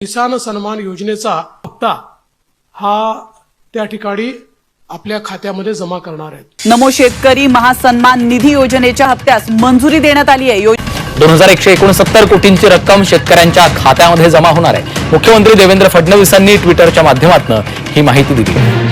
किसान सन्मान योजनेचा हप्ता हा त्या ठिकाणी आपल्या खात्यामध्ये जमा करणार आहेत। नमो शेतकरी महासन्मान निधी योजनेच्या हप्त्यास मंजुरी देण्यात आली आहे। 2169 कोटींची रक्कम शेतकऱ्यांच्या खात्यामध्ये जमा होणार आहे। मुख्यमंत्री देवेंद्र फडणवीसांनी ट्विटरच्या माध्यमातून ही माहिती दिली।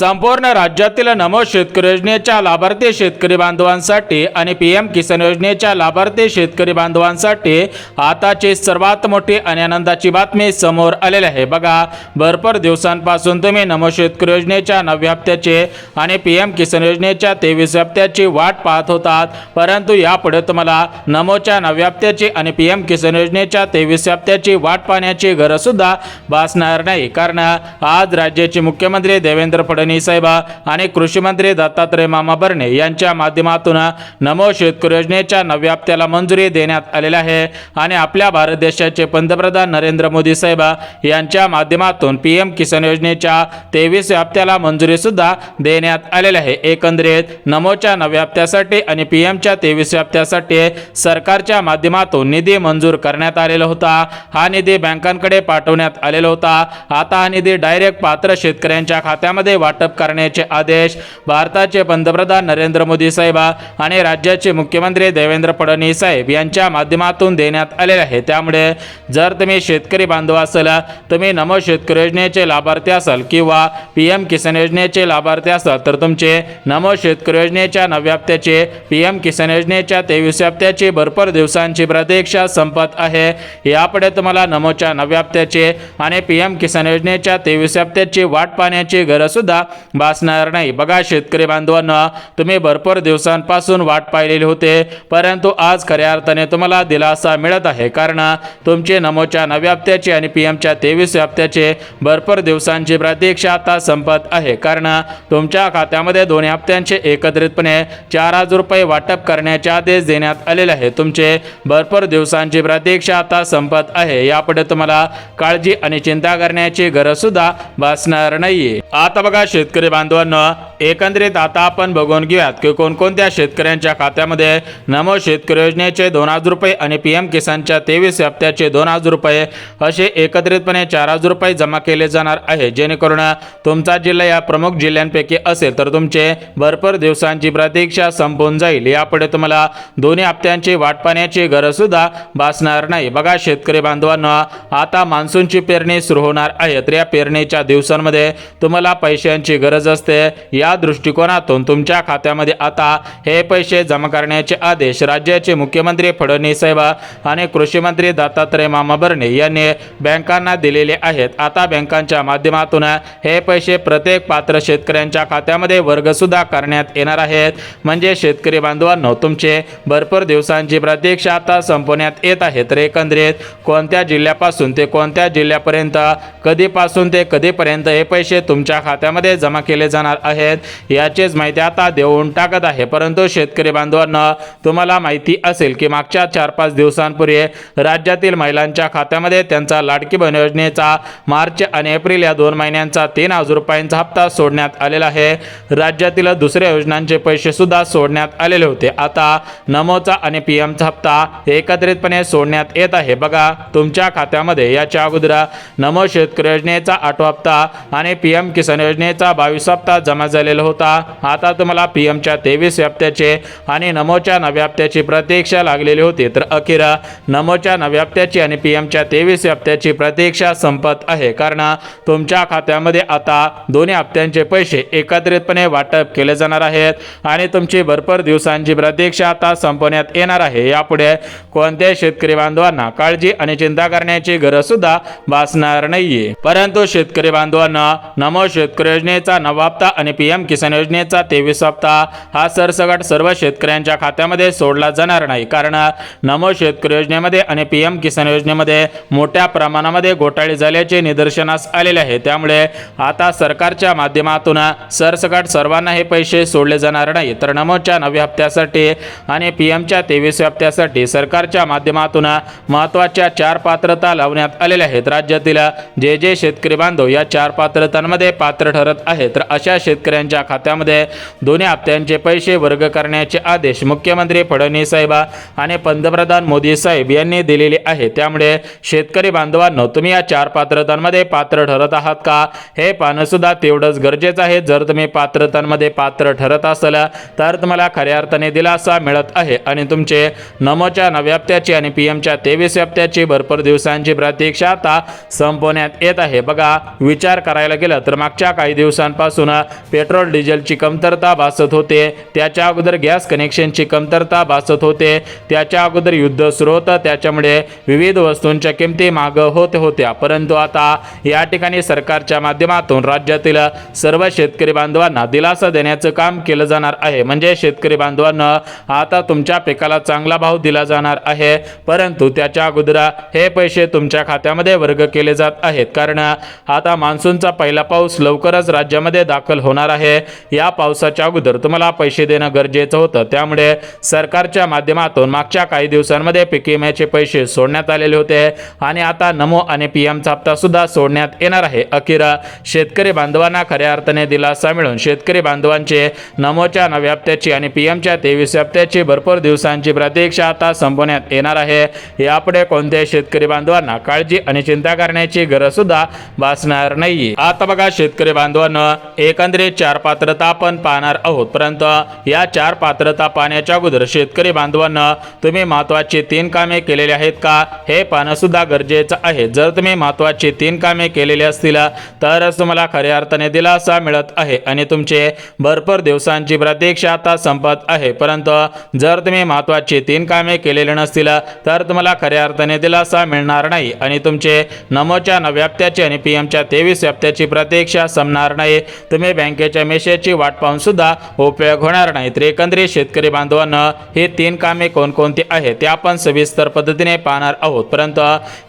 संपूर्ण राज्यातील नमो शेतकरी योजनेच्या लाभार्थी शेतकरी बांधवांसाठी आणि पीएम किसान योजनेच्या लाभार्थी शेतकरी बांधवांसाठी आताची सर्वात मोठी आणि आनंदाची बातमी समोर आलेली आहे। बघा, भरपूर दिवसांपासून तुम्ही नमो शेतकरी योजनेच्या 9व्या हप्त्याचे आणि पीएम किसान योजनेच्या 23व्या हप्त्याची वाट पाहत होतात, परंतु यापुढे तुम्हाला नमोच्या 9व्या हप्त्याची आणि पीएम किसान योजनेच्या 23व्या हप्त्याची वाट पाहण्याची गरज सुद्धा भासणार नाही। कारण आज राज्याचे मुख्यमंत्री देवेंद्र फडणवीस साहेब आणि कृषी मंत्री दत्तात्रय मामा भरणे यांच्या माध्यमातून नमो शेतकरी योजनेच्या 9व्या हप्त्याला मंजुरी देण्यात आलेली आहे आणि आपल्या भारत देशाचे पंतप्रधान नरेंद्र मोदी साहेब यांच्या माध्यमातून पीएम किसान योजनेच्या 23व्या हप्त्याला मंजुरी सुद्धा देण्यात आलेली आहे। एकंदरीत नमोच्या 9व्या हप्त्यासाठी आणि पीएमच्या 23व्या हप्त्यासाठी सरकारच्या माध्यमातून निधी मंजूर करण्यात आलेला होता। हा निधी बँकांकडे पाठवण्यात आलेला होता। आता हा निधी डायरेक्ट पात्र शेतकऱ्यांच्या खात्यामध्ये वाटप करण्याचे आदेश भारताचे पंतप्रधान नरेंद्र मोदी साहेब आणि राज्याचे मुख्यमंत्री देवेंद्र फडणवीस साहेब यांच्या माध्यमातून देण्यात आलेले आहे। त्यामुळे जर तुम्ही शेतकरी बांधव असाल, तुम्ही नमो शेतकरी योजनेचे लाभार्थी असाल किंवा पीएम किसान योजनेचे लाभार्थी असाल, तर तुमचे नमो शेतकरी योजनेच्या 9व्या हप्त्याचे पीएम किसान योजनेच्या 23व्या हप्त्याची भरपूर दिवसांची प्रतीक्षा संपत आहे। यापुढे तुम्हाला नमोच्या 9व्या हप्त्याचे आणि पीएम किसान योजनेच्या 23व्या हप्त्याची वाट पाहण्याची गरज सुद्धा भासणार नाही। बघा शेतकरी बांधवांनो, तुम्ही भरपूर दिवसांपासून वाट पाहिलेली होते, परंतु आज खऱ्या अर्थाने तुम्हाला दिलासा मिळत आहे। कारण तुमचे नमोच्या 9व्या हप्त्याचे आणि पीएमच्या 23व्या हप्त्याचे भरपूर दिवसांची प्रतीक्षा आता संपत आहे। कारण तुमच्या खात्यामध्ये दोन्ही हप्त्यांचे एकत्रितपणे 4000 रुपये वाटप करण्याचे आदेश देण्यात आलेले आहे। तुमचे भरपूर दिवसांची प्रतीक्षा आता संपत आहे। यापुढे तुम्हाला काळजी आणि चिंता करण्याची गरज सुद्धा भासणार नाहीये। आता बघा शेतकरी बांधवांनो, एकंदरीत आता आपण बघून घेऊयात की कोणकोणत्या शेतकऱ्यांच्या खात्यामध्ये नमो शेतकरी योजनेचे 2000 रुपये आणि पीएम किसानच्या 23व्या हप्त्याचे 2000 रुपये असे एकत्रितपणे 4000 रुपये जमा केले जाणार आहे। जेणेकरून तुमचा जिल्हा या प्रमुख जिल्ह्यांपैकी असेल तर तुमचे भरपूर दिवसांची प्रतीक्षा संपून जाईल। यापुढे तुम्हाला दोन्ही हप्त्यांची वाट पाहण्याची गरज सुद्धा भासणार नाही। बघा शेतकरी बांधवांनो, आता मान्सूनची पेरणी सुरू होणार आहे, तर या पेरणीच्या दिवसांमध्ये तुम्हाला पैशांची गरज असते। या दृष्टिकोनातून तुमच्या खात्यामध्ये आता हे पैसे जमा करण्याचे आदेश राज्याचे मुख्यमंत्री फडणवीस साहेब आणि कृषी मंत्री दत्तात्रय मामा भरणे यांनी बँकांना दिलेले आहेत। आता बँकांच्या माध्यमातून हे पैसे प्रत्येक पात्र शेतकऱ्यांच्या खात्यामध्ये वर्ग सुद्धा करण्यात येणार आहेत। म्हणजे शेतकरी बांधवांनो, तुमचे भरपूर दिवसांची प्रतीक्षा आता संपवण्यात येत आहे। तर एकंदरीत कोणत्या जिल्ह्यापासून ते कोणत्या जिल्ह्यापर्यंत, कधीपासून ते कधीपर्यंत हे पैसे तुमच्या खात्यामध्ये जमा केले जाणार आहेत याचीच माहिती आता देऊन टाकत आहे। परंतु शेतकरी बांधवांना तुम्हाला माहिती असेल की मागच्या 4-5 दिवसांपूर्वी राज्यातील महिलांच्या खात्यामध्ये त्यांचा लाडकी बहीण योजनेचा मार्च आणि एप्रिल या 2 महिन्यांचा 3000 रुपयांचा हप्ता सोडण्यात आलेला आहे। राज्यातील दुसऱ्या योजनांचे पैसे सुद्धा सोडण्यात आलेले होते। आता नमोचा आणि पीएमचा हप्ता एकत्रितपणे सोडण्यात येत आहे। बघा, तुमच्या खात्यामध्ये याच्या अगोदर नमो शेतकरी योजनेचा 8वा हप्ता आणि पीएम किसान योजनेचा 22 हप्ता जमा झालेला होता। आता तुम्हाला पीएमच्या 23व्या हप्त्याचे आणि नमोच्या 9व्या हप्त्याची प्रतीक्षा लागलेली होती, तर अखेर नमोच्या 9व्या हप्त्याची आणि पीएमच्या 23व्या हप्त्याची प्रतीक्षा संपत आहे। कारण तुमच्या खात्यामध्ये आता दोन्ही हप्त्यांचे पैसे एकत्रितपणे वाटप केले जाणार आहेत आणि तुमची भरपूर दिवसांची प्रतीक्षा आता संपवण्यात येणार आहे। यापुढे कोणत्याही शेतकरी बांधवांना काळजी आणि चिंता करण्याची गरज सुद्धा भासणार नाहीये। परंतु शेतकरी बांधवांना नमो शेतकरी योजनेचा 9वा हप्ता आणि पीएम किसान योजनेचा 23 हप्ता हा सरसकट सर्व शेतकऱ्यांच्या खात्यामध्ये सोडला जाणार नाही। कारण नमो शेतकरी योजनेमध्ये आणि पीएम किसान योजनेमध्ये मोठ्या प्रमाणामध्ये घोटाळे झाल्याचे निदर्शनास आलेले आहे। त्यामुळे आता सरकारच्या माध्यमातून सरसकट सर्वांना हे पैसे सोडले जाणार नाही। तर नमोच्या 9व्या हप्त्यासाठी आणि पीएमच्या 23व्या हप्त्यासाठी सरकारच्या माध्यमातून महत्त्वाच्या 4 पात्रता लावण्यात आलेल्या आहेत। राज्यातील जे शेतकरी बांधव या 4 पात्रतांमध्ये पात्र ठरत मिळत आहे, तर अशा शेतकऱ्यांच्या खात्यामध्ये दोन्ही हप्त्यांचे पैसे वर्ग करण्याचे आदेश मुख्यमंत्री फडणवीस साहेब आणि पंतप्रधान मोदी साहेब यांनी दिलेले आहे। त्यामुळे शेतकरी बांधवांनो, तुम्ही या 4 पात्रतांमध्ये पात्र ठरत आहात का हे पाहणं सुद्धा तेवढंच गरजेचं आहे। जर तुम्ही पात्रतांमध्ये पात्र ठरत असाल तर तुम्हाला खऱ्या अर्थाने दिलासा मिळत आहे आणि तुमचे नमोच्या 9 हप्त्याची आणि पीएमच्या 23 हप्त्याची भरपूर दिवसांची प्रतीक्षा आता संपवण्यात येत आहे। बघा, विचार करायला गेलं तर मागच्या काही दिवसांपासून पेट्रोल डिझेलची कमतरता भासत होते, त्याच्या अगोदर गॅस कनेक्शनची कमतरता भासत होते, त्याच्या अगोदर युद्ध सुरू होतं, त्याच्यामुळे विविध वस्तूंच्या किमती महाग होत होत्या। परंतु आता या ठिकाणी सरकारच्या माध्यमातून राज्यातील सर्व शेतकरी बांधवांना दिलासा देण्याचं काम केलं जाणार आहे। म्हणजे शेतकरी बांधवांना आता तुमच्या पिकाला चांगला भाव दिला जाणार आहे, परंतु त्याच्या अगोदर हे पैसे तुमच्या खात्यामध्ये वर्ग केले जात आहेत। कारण आता मान्सूनचा पहिला पाऊस लवकरच राज्यामध्ये दाखल होणार आहे। या पावसाच्या अगोदर तुम्हाला पैसे देणं गरजेचं होतं, त्यामुळे सरकारच्या माध्यमातून मागच्या काही दिवसांमध्ये पीक विम्याचे पैसे सोडण्यात आलेले होते आणि आता नमो आणि पीएमचा हप्ता सुद्धा सोडण्यात येणार आहे। अखेर शेतकरी बांधवांना खऱ्या अर्थाने दिलासा मिळून शेतकरी बांधवांचे नमोच्या 9 हप्त्याची आणि पीएमच्या 23 हप्त्याची भरपूर दिवसांची प्रतीक्षा आता संपवण्यात येणार आहे। यापुढे कोणत्याही शेतकरी बांधवांना काळजी आणि चिंता करण्याची गरज सुद्धा भासणार नाही। आता बघा शेतकरी बांधवांना, एकंदरीत 4 पात्रता आपण पाहणार आहोत, परंतु या 4 पात्रता पाहण्याच्या अगोदर शेतकरी बांधवांना तुम्ही महत्त्वाची 3 कामे केलेली आहेत का हे पाहणं सुद्धा गरजेचं आहे। जर तुम्ही महत्त्वाची 3 कामे केलेली असतील तरच तुम्हाला खऱ्या अर्थाने दिलासा मिळत आहे आणि तुमचे भरपूर दिवसांची प्रतीक्षा आता संपत आहे। परंतु जर तुम्ही महत्त्वाची 3 कामे केलेली नसतील तर तुम्हाला खऱ्या अर्थाने दिलासा मिळणार नाही आणि तुमचे नमोच्या 9 हप्त्याची आणि पीएमच्या 23 हप्त्याची प्रतीक्षा संपणार नाही। तुम्ही बँकेच्या मेसेजची वाट पाहून सुद्धा उपयोग होणार नाही। तर एकंदरीत शेतकरी बांधवांना हे 3 कामे कोणकोणती आहेत ते आपण सविस्तर पद्धतीने पाहणार आहोत, परंतु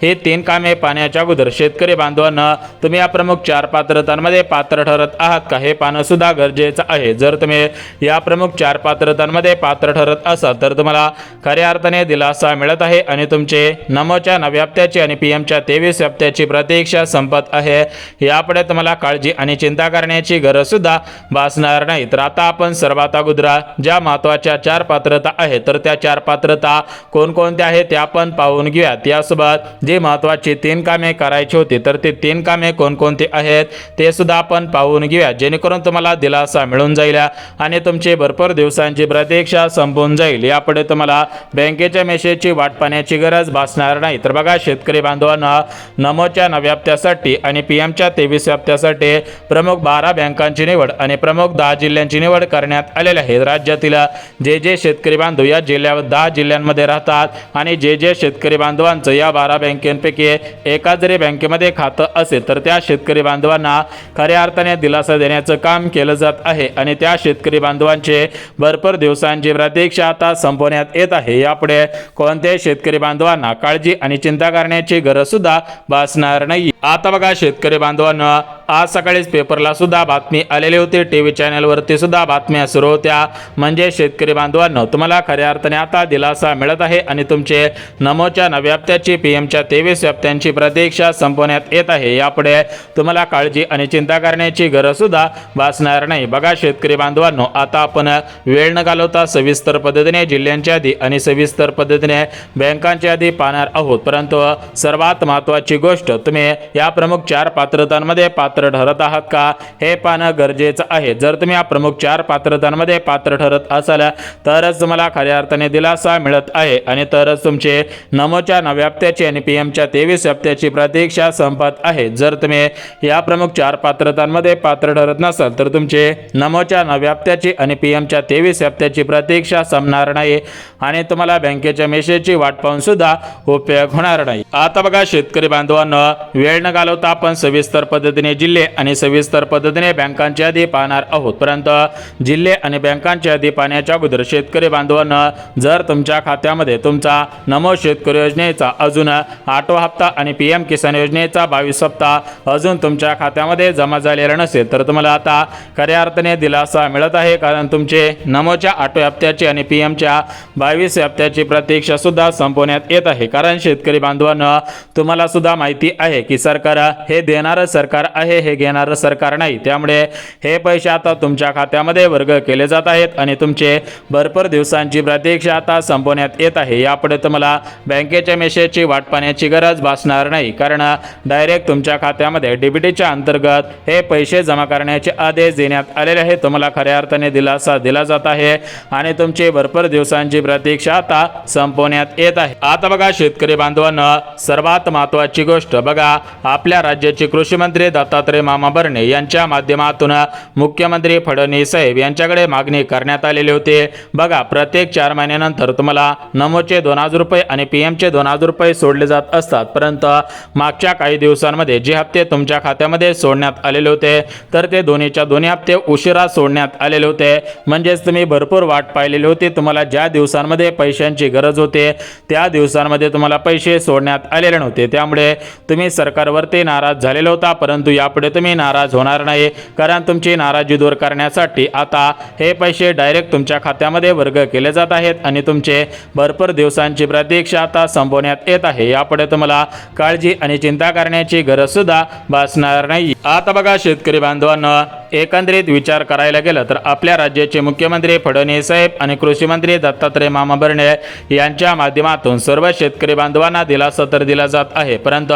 हे 3 कामे पाहण्याच्या अगोदर शेतकरी बांधवांना तुम्ही या प्रमुख 4 पात्रतांमध्ये पात्र ठरत आहात का हे पाहणं सुद्धा गरजेचं आहे। जर तुम्ही या प्रमुख 4 पात्रतांमध्ये पात्र ठरत असाल तर तुम्हाला खऱ्या अर्थाने दिलासा मिळत आहे आणि तुमचे नमोच्या 9 हप्त्याची आणि पीएमच्या 23 हप्त्याची प्रतीक्षा संपत आहे। यापुढे तुम्हाला काळजी आणि चिंता करण्याची गरज सुद्धा भासणार नाही। तर आता आपण सर्वात अगोदर ज्या महत्त्वाच्या 4 पात्रता आहेत तर त्या 4 पात्रता कोणकोणत्या आहेत ते आपण पाहून घेऊयात। यासोबत जे महत्त्वाची 3 कामे करायची होती तर ते 3 कामे कोणकोणती आहेत ते सुद्धा आपण पाहून घेऊयात, जेणेकरून तुम्हाला दिलासा मिळून जाईल आणि तुमची भरपूर दिवसांची प्रतीक्षा संपून जाईल। यापुढे तुम्हाला बँकेच्या मेसेजची वाट पाहण्याची गरज भासणार नाही। तर बघा शेतकरी बांधवांना, नमोच्या 9 हप्त्यासाठी आणि पीएमच्या 23 हप्त्यासाठी प्रमुख 12 बँकांची निवड आणि प्रमुख 10 जिल्ह्यांची निवड करण्यात आलेली आहे। राज्यातील जे शेतकरी बांधव या 10 जिल्ह्यांमध्ये राहतात आणि जे शेतकरी बांधवांचं या 12 बँकेपैकी एका जरी बँकेमध्ये खातं असेल तर त्या शेतकरी बांधवांना खऱ्या अर्थाने दिलासा देण्याचं काम केलं जात आहे आणि त्या शेतकरी बांधवांचे भरपूर दिवसांची प्रतीक्षा आता संपवण्यात येत आहे। यापुढे कोणत्याही शेतकरी बांधवांना काळजी आणि चिंता करण्याची गरज सुद्धा भासणार नाही। आता बघा शेतकरी बांधवांना, आज सकाळीच पेपरला सुद्धा बातमी आलेली होती, टीव्ही चॅनलवरती सुद्धा बातम्या सुरू होत्या। म्हणजे शेतकरी बांधवांना तुम्हाला खऱ्या अर्थाने आता दिलासा मिळत आहे आणि तुमचे नमोच्या 9 हप्त्याची पीएमच्या 23 हप्त्यांची प्रतीक्षा संपवण्यात येत आहे। यापुढे तुम्हाला काळजी आणि चिंता करण्याची गरज सुद्धा भासणार नाही। बघा शेतकरी बांधवांनो, आता आपण वेळ न घालवता सविस्तर पद्धतीने जिल्ह्यांच्या यादी आणि सविस्तर पद्धतीने बँकांच्या यादी पाहणार आहोत, परंतु सर्वात महत्त्वाची गोष्ट, तुम्ही या प्रमुख 4 पात्रतांमध्ये पात्र ठरत आहात का हे पाहणं गरजेचं आहे। जर तुम्ही या प्रमुख 4 पात्रतांमध्ये पात्र ठरत असाल तरच तुम्हाला खऱ्या अर्थाने दिलासा मिळत आहे आणि तरच तुमचे नमोच्या 9 हप्त्याची आणि पीएमच्या 23 हप्त्याची प्रतीक्षा संपत आहे। जर तुम्ही या प्रमुख 4 पात्रतांमध्ये पात्र ठरत नसाल तर तुमचे नमोच्या 9 हप्त्याची आणि पीएमच्या 23 हप्त्याची प्रतीक्षा संपणार नाही आणि तुम्हाला बँकेच्या मेसेजची वाट पाहून सुद्धा उपयोग होणार नाही। आता बघा शेतकरी बांधवांना, वेळ न घालवता आपण सविस्तर पद्धतीने जिल्हे आणि सविस्तर पद्धतीने बँकांची यादी पाहणार आहोत, परंतु जिल्हे आणि बँकांची यादी पाहण्याच्या अगोदर शेतकरी बांधवांना, जर तुमच्या खात्यामध्ये तुमचा नमो शेतकरी योजनेचा अजून 8वा हप्ता आणि पीएम किसान योजनेचा 22 हप्ता अजून तुमच्या खात्यामध्ये जमा झालेला नसेल तर तुम्हाला आता खऱ्या अर्थाने दिलासा मिळत आहे, कारण तुमचे नमोच्या 8व्या हप्त्याची आणि पीएमच्या 22 हप्त्याची प्रतीक्षा सुद्धा संपवण्यात येत आहे। कारण शेतकरी बांधवांना तुम्हाला सुद्धा माहिती आहे की सरकार हे देणारं सरकार आहे आहे हे घेणारं सरकार नाही. त्यामुळे हे पैसे आता तुमच्या खात्यामध्ये वर्ग केले जात आहेत आणि तुमचे भरपूर दिवसांची प्रतीक्षा आता संपवण्यात येत आहे. यापुढे तुम्हाला बँकेच्या मेसेजची वाट पाहण्याची गरज भासणार नाही, कारण डायरेक्ट तुमच्या खात्यामध्ये डीबीटीच्या अंतर्गत हे पैसे जमा करण्याचे आदेश देण्यात आलेले आहेत. तुम्हाला खऱ्या अर्थाने दिलासा दिला जात आहे आणि तुमची भरपूर दिवसांची प्रतीक्षा आता संपवण्यात येत आहे. आता बघा शेतकरी बांधवांनो, सर्वात महत्त्वाची गोष्ट बघा, आपल्या राज्याचे कृषी मंत्री दत्तात्रय मामा भरणे यांच्या माध्यमातून मुख्यमंत्री फडणवीस साहेब यांच्याकडे मागणी करण्यात आलेली होती. बघा, प्रत्येक 4 महिन्यानंतर तुम्हाला नमोचे 2,000 रुपये आणि पीएमचे 2,000 रुपये सोडले जात असतात, परंतु मागच्या काही दिवसांमध्ये जे हप्ते तुमच्या खात्यामध्ये सोडण्यात आलेले होते तर ते दोन्हीच्या दोन्ही हप्ते उशिरा सोडण्यात आलेले होते. म्हणजेच तुम्ही भरपूर वाट पाहिलेली होती. तुम्हाला ज्या दिवसांमध्ये पैशांची गरज होते त्या दिवसांमध्ये तुम्हाला पैसे सोडण्यात आलेले नव्हते. त्यामुळे तुम्ही सरकारवरती नाराज झालेला होता, परंतु यापुढे तुम्ही नाराज होणार नाही, कारण तुमची नाराजी दूर करण्यासाठी आता हे पैसे डायरेक्ट तुमच्या खात्यामध्ये वर्ग केले जात आहेत आणि तुमचे भरपूर दिवसांची प्रतीक्षा आता संपवण्यात येत आहे. यापुढे तुम्हाला काळजी आणि चिंता करण्याची गरज सुद्धा भासणार नाही. आता बघा शेतकरी बांधवांनो, एकंदरीत विचार करायला गेलं तर आपल्या राज्याचे मुख्यमंत्री फडणवीस साहेब आणि कृषी मंत्री दत्तात्रय मामा भरणे यांच्या माध्यमातून सर्व शेतकरी बांधवांना दिलासा तर दिला जात आहे, परंतु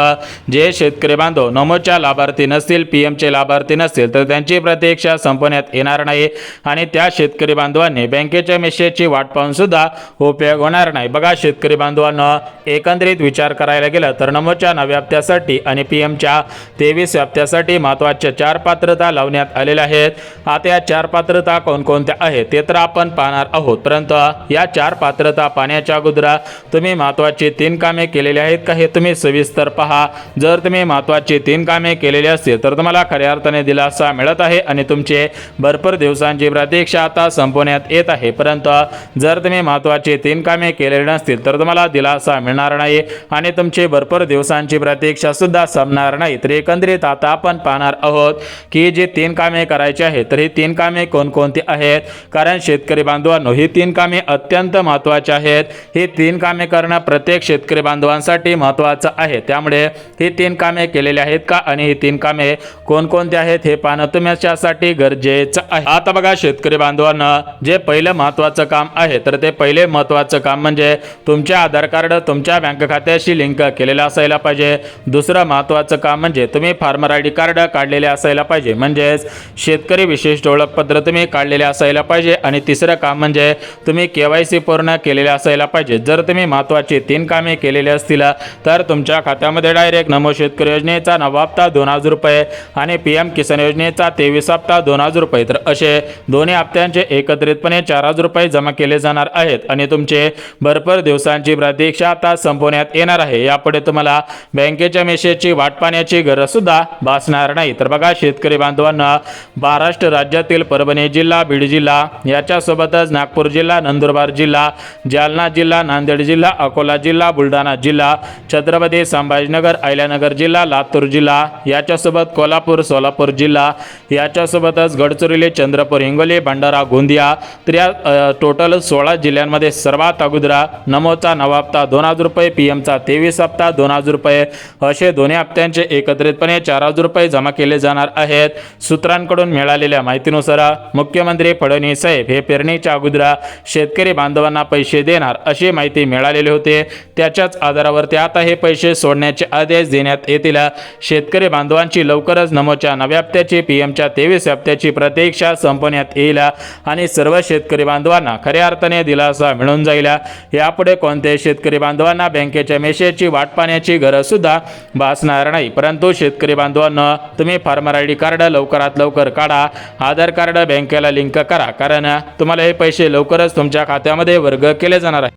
जे शेतकरी बांधव नमोच्या लाभार्थी नसतील, पीएमचे लाभार्थी नसतील तर त्यांची प्रतीक्षा संपवण्यात येणार नाही आणि त्या शेतकरी बांधवांनी बँकेच्या मेसेजची वाट पाहून सुद्धा उपयोग होणार नाही. बघा शेतकरी बांधवांनो, एकंदरीत विचार करायला गेलं तर नमोच्या 9व्या हप्त्यासाठी आणि पीएमच्या 23 हप्त्यासाठी महत्त्वाच्या 4 पात्रता लावण्यात आलेल्या आहेत. आता या 4 पात्रता कोणकोणत्या आहेत ते तर आपण पाहणार आहोत, परंतु या 4 पात्रता पाहण्याच्या अगोदर तुम्ही महत्त्वाची 3 कामे केलेली आहेत का हे तुम्ही सविस्तर पहा. जर तुम्ही महत्त्वाची 3 कामे केलेली असतील तर तुम्हाला खऱ्या अर्थाने दिलासा मिळत आहे आणि तुमचे भरपूर दिवसांची प्रतीक्षा आता संपवण्यात येत आहे. परंतु जर तुम्ही महत्त्वाची 3 कामे केलेली नसतील तर तुम्हाला दिलासा मिळणार नाही आणि तुमची भरपूर दिवसांची प्रतीक्षा सुद्धा संपणार नाही. तर एकंदरीत आता आपण पाहणार आहोत की जी 3 कामे करायची आहेत तर ही 3 कामे कोणकोणती आहेत, कारण शेतकरी बांधवांनो ही 3 कामे अत्यंत महत्त्वाची आहेत. ही 3 कामे करणं प्रत्येक शेतकरी बांधवांसाठी महत्त्वाचं आहे. त्यामुळे ही 3 कामे केलेली आहेत का आणि ही 3 कामे कोणकोणती आहेत हे पाहणं तुमच्यासाठी गरजेचं आहे. आता बघा शेतकरी बांधवांनो, जे पहिलं महत्त्वाचं काम आहे तर ते पहिले महत्त्वाचं काम म्हणजे तुमचे आधार कार्ड तुमच्या बँक खात्याशी लिंक केलेलं असायला पाहिजे. दुसरं महत्त्वाचं काम म्हणजे तुम्ही फार्मर आयडी कार्ड काढलेले असायला पाहिजे, म्हणजेच शेतकरी विशिष्ट ओळखपत्र तुम्ही काढलेले असायला पाहिजे. आणि तिसरं काम म्हणजे तुम्ही KYC पूर्ण केलेले असायला पाहिजे. जर तुम्ही महत्त्वाची 3 कामे केलेली असतील तर तुमच्या खात्यामध्ये डायरेक्ट नमो शेतकरी योजनेचा 9वा हप्ता 2,000 रुपये आणि PM किसान योजनेचा 23 हप्ता 2,000 रुपये, तर असे दोन्ही हप्त्यांचे एकत्रितपणे 4,000 रुपये जमा केले जाणार आहेत आणि तुमचे भरपूर दिवसांची प्रतीक्षा आता संपवण्यात येणार आहे. यापुढे तुम्हाला बँकेच्या मेसेजची वाट पाहण्याची गरज सुद्धा भासणार नाही. तर बघा शेतकरी बांधवांना, महाराष्ट्र राज्यातील परभणी जिल्हा, बीड जिल्हा याच्यासोबतच नागपूर जिल्हा, नंदुरबार जिल्हा, जालना जिल्हा, नांदेड जिल्हा, अकोला जिल्हा, बुलढाणा जिल्हा, छत्रपती संभाजीनगर, अहिल्यानगर जिल्हा, लातूर जिल्हा याच्यासोबत कोल्हापूर, सोलापूर जिल्हा याच्यासोबतच गडचिरोली, चंद्रपूर, हिंगोली, भंडारा, गोंदिया, तर या टोटल 16 जिल्ह्यांमध्ये सर्वात अगोदर नमोचा 9वा हप्ता 2,000 रुपये, पीएमचा 23 हप्ता 2,000 रुपये असे दोन्ही हप्त्यांचे एकत्रितपणे 4,000 रुपये जमा केले जाणार आहेत. सूत्रांकडून मिळालेल्या माहितीनुसार मुख्यमंत्री फडणवीस साहेब हे पेरणीच्या अगोदर शेतकरी बांधवांना पैसे देणार अशी माहिती मिळालेली होती. त्याच्याच आधारावरती आता हे पैसे सोडण्याचे आदेश देण्यात येतील. शेतकरी बांधवांची लवकरच नमोच्या 9व्या हप्त्याची, पीएमच्या 23 हप्त्याची प्रतीक्षा संपवण्यात येईल आणि सर्व शेतकरी बांधवांना खऱ्या अर्थाने दिलासा मिळून जाईल. यापुढे कोणत्याही शेतकरी बांधवांना बँकेच्या मेसेजची वाट पाहण्याची गरज सुद्धा भासणार नाही. परंतु शेतकरी बांधवांना तुम्ही फार्मर आयडी कार्ड लवकरात लवकर काढा, आधार कार्ड बँकेला लिंक करा, कारण तुम्हाला हे पैसे लवकरच तुमच्या खात्यामध्ये वर्ग केले जाणार आहे.